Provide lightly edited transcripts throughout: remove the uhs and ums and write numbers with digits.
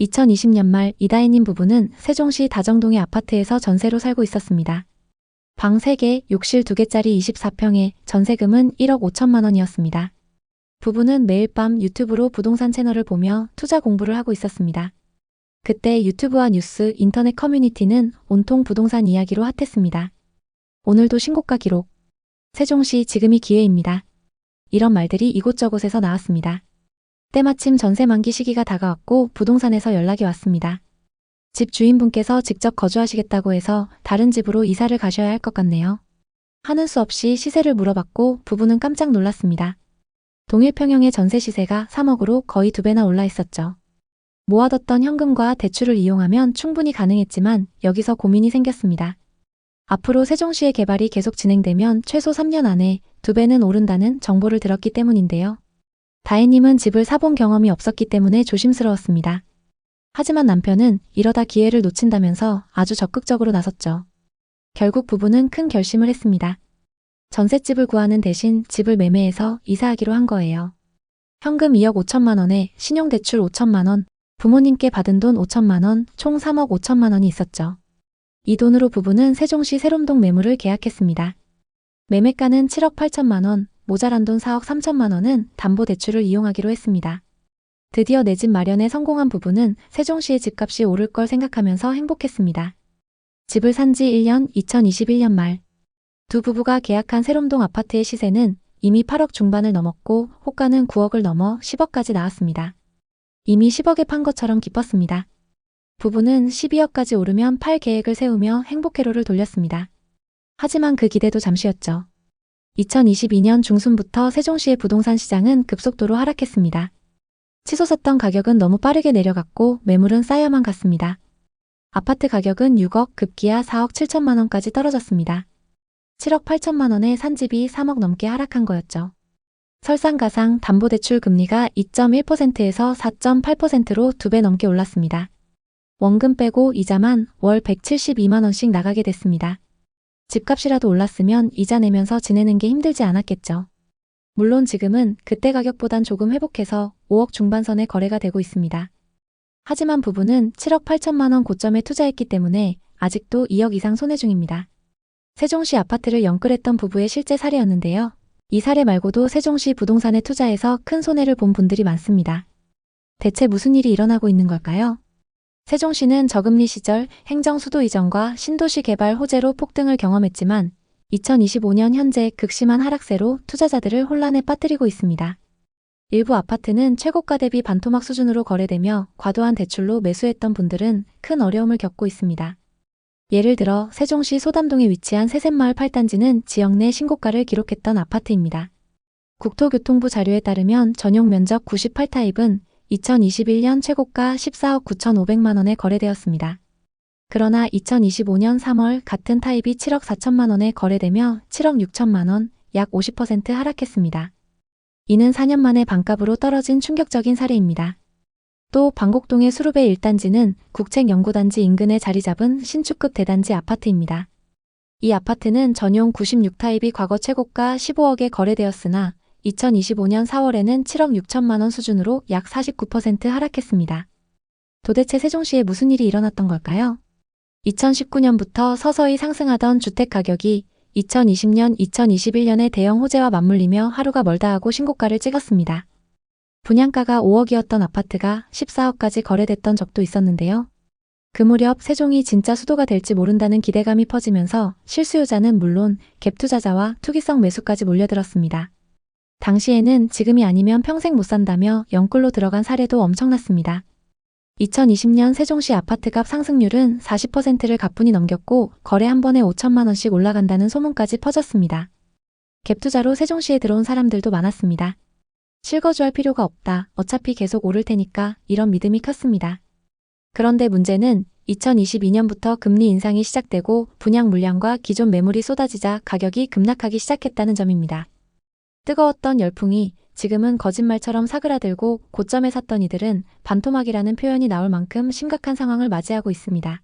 2020년 말 이다혜님 부부는 세종시 다정동의 아파트에서 전세로 살고 있었습니다. 방 3개, 욕실 2개짜리 24평에 전세금은 1억 5천만 원이었습니다. 부부는 매일 밤 유튜브로 부동산 채널을 보며 투자 공부를 하고 있었습니다. 그때 유튜브와 뉴스, 인터넷 커뮤니티는 온통 부동산 이야기로 핫했습니다. 오늘도 신고가 기록. 세종시 지금이 기회입니다. 이런 말들이 이곳저곳에서 나왔습니다. 때마침 전세 만기 시기가 다가왔고 부동산에서 연락이 왔습니다. 집 주인분께서 직접 거주하시겠다고 해서 다른 집으로 이사를 가셔야 할 것 같네요. 하는 수 없이 시세를 물어봤고 부부는 깜짝 놀랐습니다. 동일 평형의 전세 시세가 3억으로 거의 2배나 올라 있었죠. 모아뒀던 현금과 대출을 이용하면 충분히 가능했지만 여기서 고민이 생겼습니다. 앞으로 세종시의 개발이 계속 진행되면 최소 3년 안에 2배는 오른다는 정보를 들었기 때문인데요. 다혜님은 집을 사본 경험이 없었기 때문에 조심스러웠습니다. 하지만 남편은 이러다 기회를 놓친다면서 아주 적극적으로 나섰죠. 결국 부부는 큰 결심을 했습니다. 전셋집을 구하는 대신 집을 매매해서 이사하기로 한 거예요. 현금 2억 5천만 원에 신용대출 5천만 원, 부모님께 받은 돈 5천만 원, 총 3억 5천만 원이 있었죠. 이 돈으로 부부는 세종시 세롬동 매물을 계약했습니다. 매매가는 7억 8천만 원, 모자란 돈 4억 3천만 원은 담보대출을 이용하기로 했습니다. 드디어 내 집 마련에 성공한 부부는 세종시의 집값이 오를 걸 생각하면서 행복했습니다. 집을 산 지 1년, 2021년 말. 두 부부가 계약한 세롬동 아파트의 시세는 이미 8억 중반을 넘었고 호가는 9억을 넘어 10억까지 나왔습니다. 이미 10억에 판 것처럼 기뻤습니다. 부부는 12억까지 오르면 팔 계획을 세우며 행복회로를 돌렸습니다. 하지만 그 기대도 잠시였죠. 2022년 중순부터 세종시의 부동산 시장은 급속도로 하락했습니다. 치솟았던 가격은 너무 빠르게 내려갔고 매물은 쌓여만 갔습니다. 아파트 가격은 6억, 급기야 4억 7천만 원까지 떨어졌습니다. 7억 8천만 원에 산 집이 3억 넘게 하락한 거였죠. 설상가상 담보대출 금리가 2.1%에서 4.8%로 2배 넘게 올랐습니다. 원금 빼고 이자만 월 172만 원씩 나가게 됐습니다. 집값이라도 올랐으면 이자 내면서 지내는 게 힘들지 않았겠죠. 물론 지금은 그때 가격보단 조금 회복해서 5억 중반선에 거래가 되고 있습니다. 하지만 부부는 7억 8천만 원 고점에 투자했기 때문에 아직도 2억 이상 손해 중입니다. 세종시 아파트를 영끌했던 부부의 실제 사례였는데요. 이 사례 말고도 세종시 부동산에 투자해서 큰 손해를 본 분들이 많습니다. 대체 무슨 일이 일어나고 있는 걸까요? 세종시는 저금리 시절 행정 수도 이전과 신도시 개발 호재로 폭등을 경험했지만 2025년 현재 극심한 하락세로 투자자들을 혼란에 빠뜨리고 있습니다. 일부 아파트는 최고가 대비 반토막 수준으로 거래되며 과도한 대출로 매수했던 분들은 큰 어려움을 겪고 있습니다. 예를 들어 세종시 소담동에 위치한 새샘마을 8단지는 지역 내 신고가를 기록했던 아파트입니다. 국토교통부 자료에 따르면 전용 면적 98타입은 2021년 최고가 14억 9,500만 원에 거래되었습니다. 그러나 2025년 3월 같은 타입이 7억 4천만 원에 거래되며 7억 6천만 원, 약 50% 하락했습니다. 이는 4년 만에 반값으로 떨어진 충격적인 사례입니다. 또 방곡동의 수룹의 1단지는 국책연구단지 인근에 자리 잡은 신축급 대단지 아파트입니다. 이 아파트는 전용 96타입이 과거 최고가 15억에 거래되었으나 2025년 4월에는 7억 6천만 원 수준으로 약 49% 하락했습니다. 도대체 세종시에 무슨 일이 일어났던 걸까요? 2019년부터 서서히 상승하던 주택 가격이 2020년, 2021년의 대형 호재와 맞물리며 하루가 멀다 하고 신고가를 찍었습니다. 분양가가 5억이었던 아파트가 14억까지 거래됐던 적도 있었는데요. 그 무렵 세종이 진짜 수도가 될지 모른다는 기대감이 퍼지면서 실수요자는 물론 갭 투자자와 투기성 매수까지 몰려들었습니다. 당시에는 지금이 아니면 평생 못 산다며 영끌로 들어간 사례도 엄청났습니다. 2020년 세종시 아파트값 상승률은 40%를 가뿐히 넘겼고 거래 한 번에 5천만 원씩 올라간다는 소문까지 퍼졌습니다. 갭투자로 세종시에 들어온 사람들도 많았습니다. 실거주할 필요가 없다. 어차피 계속 오를 테니까 이런 믿음이 컸습니다. 그런데 문제는 2022년부터 금리 인상이 시작되고 분양 물량과 기존 매물이 쏟아지자 가격이 급락하기 시작했다는 점입니다. 뜨거웠던 열풍이 지금은 거짓말처럼 사그라들고 고점에 샀던 이들은 반토막이라는 표현이 나올 만큼 심각한 상황을 맞이하고 있습니다.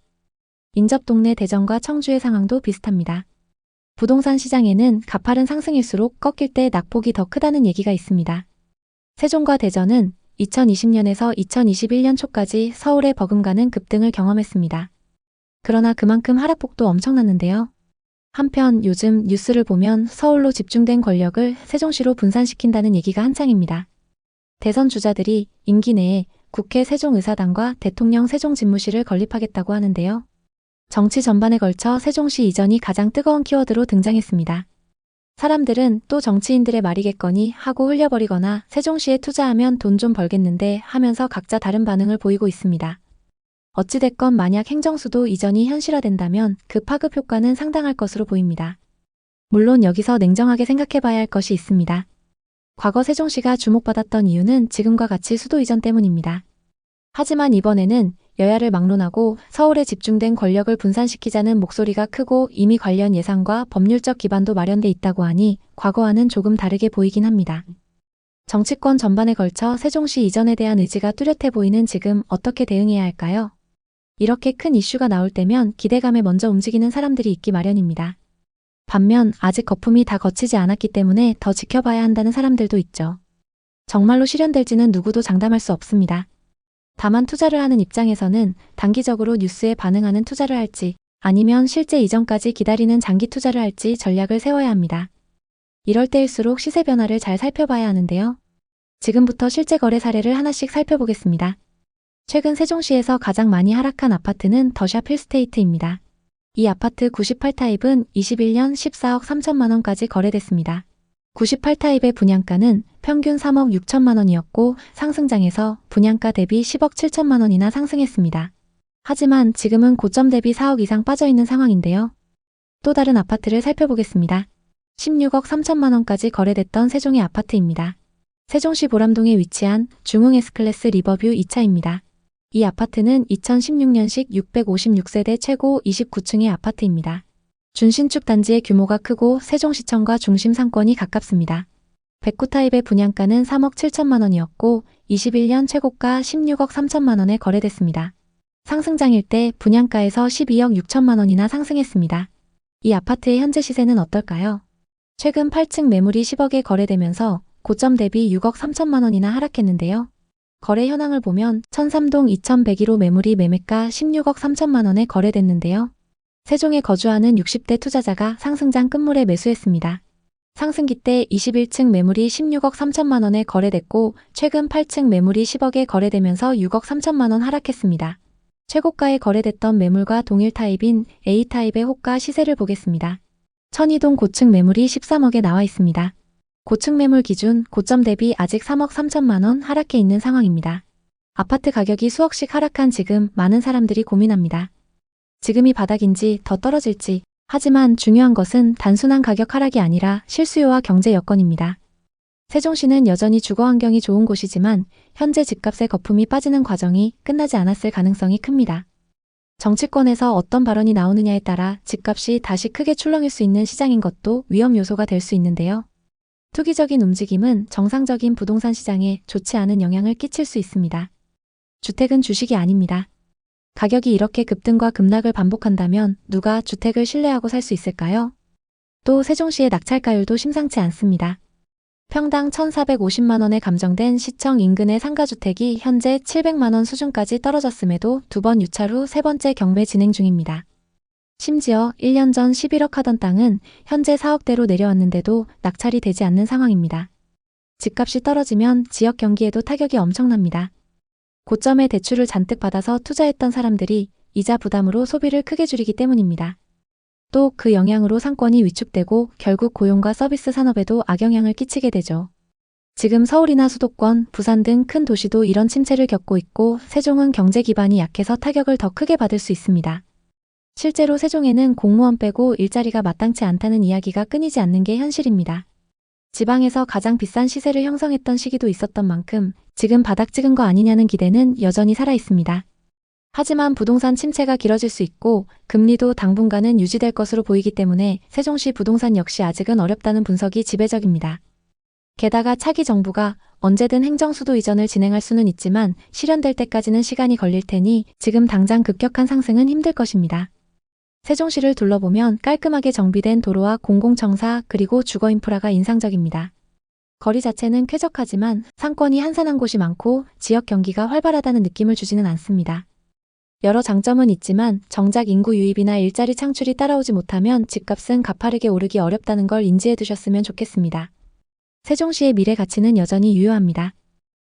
인접 동네 대전과 청주의 상황도 비슷합니다. 부동산 시장에는 가파른 상승일수록 꺾일 때 낙폭이 더 크다는 얘기가 있습니다. 세종과 대전은 2020년에서 2021년 초까지 서울의 버금가는 급등을 경험했습니다. 그러나 그만큼 하락폭도 엄청났는데요. 한편 요즘 뉴스를 보면 서울로 집중된 권력을 세종시로 분산시킨다는 얘기가 한창입니다. 대선 주자들이 임기 내에 국회 세종의사당과 대통령 세종집무실을 건립하겠다고 하는데요. 정치 전반에 걸쳐 세종시 이전이 가장 뜨거운 키워드로 등장했습니다. 사람들은 또 정치인들의 말이겠거니 하고 흘려버리거나 세종시에 투자하면 돈 좀 벌겠는데 하면서 각자 다른 반응을 보이고 있습니다. 어찌됐건 만약 행정수도 이전이 현실화된다면 그 파급 효과는 상당할 것으로 보입니다. 물론 여기서 냉정하게 생각해봐야 할 것이 있습니다. 과거 세종시가 주목받았던 이유는 지금과 같이 수도 이전 때문입니다. 하지만 이번에는 여야를 막론하고 서울에 집중된 권력을 분산시키자는 목소리가 크고 이미 관련 예산과 법률적 기반도 마련돼 있다고 하니 과거와는 조금 다르게 보이긴 합니다. 정치권 전반에 걸쳐 세종시 이전에 대한 의지가 뚜렷해 보이는 지금 어떻게 대응해야 할까요? 이렇게 큰 이슈가 나올 때면 기대감에 먼저 움직이는 사람들이 있기 마련입니다. 반면 아직 거품이 다 거치지 않았기 때문에 더 지켜봐야 한다는 사람들도 있죠. 정말로 실현될지는 누구도 장담할 수 없습니다. 다만 투자를 하는 입장에서는 단기적으로 뉴스에 반응하는 투자를 할지 아니면 실제 이전까지 기다리는 장기 투자를 할지 전략을 세워야 합니다. 이럴 때일수록 시세 변화를 잘 살펴봐야 하는데요. 지금부터 실제 거래 사례를 하나씩 살펴보겠습니다. 최근 세종시에서 가장 많이 하락한 아파트는 더샵 힐스테이트입니다. 이 아파트 98타입은 21년 14억 3천만 원까지 거래됐습니다. 98타입의 분양가는 평균 3억 6천만 원이었고 상승장에서 분양가 대비 10억 7천만 원이나 상승했습니다. 하지만 지금은 고점 대비 4억 이상 빠져있는 상황인데요. 또 다른 아파트를 살펴보겠습니다. 16억 3천만 원까지 거래됐던 세종의 아파트입니다. 세종시 보람동에 위치한 중흥 S클래스 리버뷰 2차입니다. 이 아파트는 2016년식 656세대 최고 29층의 아파트입니다. 준신축 단지의 규모가 크고 세종시청과 중심 상권이 가깝습니다. 109타입의 분양가는 3억 7천만 원이었고 21년 최고가 16억 3천만 원에 거래됐습니다. 상승장일 때 분양가에서 12억 6천만 원이나 상승했습니다. 이 아파트의 현재 시세는 어떨까요? 최근 8층 매물이 10억에 거래되면서 고점 대비 6억 3천만 원이나 하락했는데요. 거래 현황을 보면 1003동 2101호 매물이 매매가 16억 3천만 원에 거래됐는데요. 세종에 거주하는 60대 투자자가 상승장 끝물에 매수했습니다. 상승기 때 21층 매물이 16억 3천만 원에 거래됐고 최근 8층 매물이 10억에 거래되면서 6억 3천만 원 하락했습니다. 최고가에 거래됐던 매물과 동일 타입인 A타입의 호가 시세를 보겠습니다. 천이동 고층 매물이 13억에 나와 있습니다. 고층 매물 기준 고점 대비 아직 3억 3천만 원 하락해 있는 상황입니다. 아파트 가격이 수억씩 하락한 지금 많은 사람들이 고민합니다. 지금이 바닥인지 더 떨어질지. 하지만 중요한 것은 단순한 가격 하락이 아니라 실수요와 경제 여건입니다. 세종시는 여전히 주거 환경이 좋은 곳이지만 현재 집값의 거품이 빠지는 과정이 끝나지 않았을 가능성이 큽니다. 정치권에서 어떤 발언이 나오느냐에 따라 집값이 다시 크게 출렁일 수 있는 시장인 것도 위험 요소가 될 수 있는데요. 투기적인 움직임은 정상적인 부동산 시장에 좋지 않은 영향을 끼칠 수 있습니다. 주택은 주식이 아닙니다. 가격이 이렇게 급등과 급락을 반복한다면 누가 주택을 신뢰하고 살 수 있을까요? 또 세종시의 낙찰가율도 심상치 않습니다. 평당 1,450만 원에 감정된 시청 인근의 상가주택이 현재 700만 원 수준까지 떨어졌음에도 2번 유찰 후 3번째 경매 진행 중입니다. 심지어 1년 전 11억 하던 땅은 현재 4억대로 내려왔는데도 낙찰이 되지 않는 상황입니다. 집값이 떨어지면 지역 경기에도 타격이 엄청납니다. 고점에 대출을 잔뜩 받아서 투자했던 사람들이 이자 부담으로 소비를 크게 줄이기 때문입니다. 또 그 영향으로 상권이 위축되고 결국 고용과 서비스 산업에도 악영향을 끼치게 되죠. 지금 서울이나 수도권, 부산 등 큰 도시도 이런 침체를 겪고 있고 세종은 경제 기반이 약해서 타격을 더 크게 받을 수 있습니다. 실제로 세종에는 공무원 빼고 일자리가 마땅치 않다는 이야기가 끊이지 않는 게 현실입니다. 지방에서 가장 비싼 시세를 형성했던 시기도 있었던 만큼 지금 바닥 찍은 거 아니냐는 기대는 여전히 살아 있습니다. 하지만 부동산 침체가 길어질 수 있고 금리도 당분간은 유지될 것으로 보이기 때문에 세종시 부동산 역시 아직은 어렵다는 분석이 지배적입니다. 게다가 차기 정부가 언제든 행정수도 이전을 진행할 수는 있지만 실현될 때까지는 시간이 걸릴 테니 지금 당장 급격한 상승은 힘들 것입니다. 세종시를 둘러보면 깔끔하게 정비된 도로와 공공청사 그리고 주거 인프라가 인상적입니다. 거리 자체는 쾌적하지만 상권이 한산한 곳이 많고 지역 경기가 활발하다는 느낌을 주지는 않습니다. 여러 장점은 있지만 정작 인구 유입이나 일자리 창출이 따라오지 못하면 집값은 가파르게 오르기 어렵다는 걸 인지해 두셨으면 좋겠습니다. 세종시의 미래 가치는 여전히 유효합니다.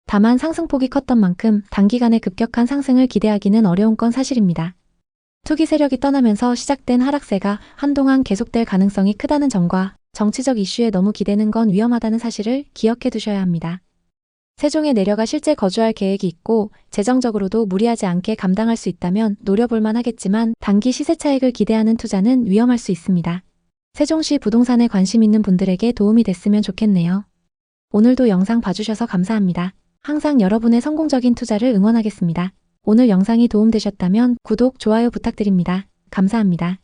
다만 상승폭이 컸던 만큼 단기간에 급격한 상승을 기대하기는 어려운 건 사실입니다. 투기 세력이 떠나면서 시작된 하락세가 한동안 계속될 가능성이 크다는 점과 정치적 이슈에 너무 기대는 건 위험하다는 사실을 기억해 두셔야 합니다. 세종에 내려가 실제 거주할 계획이 있고 재정적으로도 무리하지 않게 감당할 수 있다면 노려볼만 하겠지만 단기 시세 차익을 기대하는 투자는 위험할 수 있습니다. 세종시 부동산에 관심 있는 분들에게 도움이 됐으면 좋겠네요. 오늘도 영상 봐주셔서 감사합니다. 항상 여러분의 성공적인 투자를 응원하겠습니다. 오늘 영상이 도움되셨다면 구독, 좋아요 부탁드립니다. 감사합니다.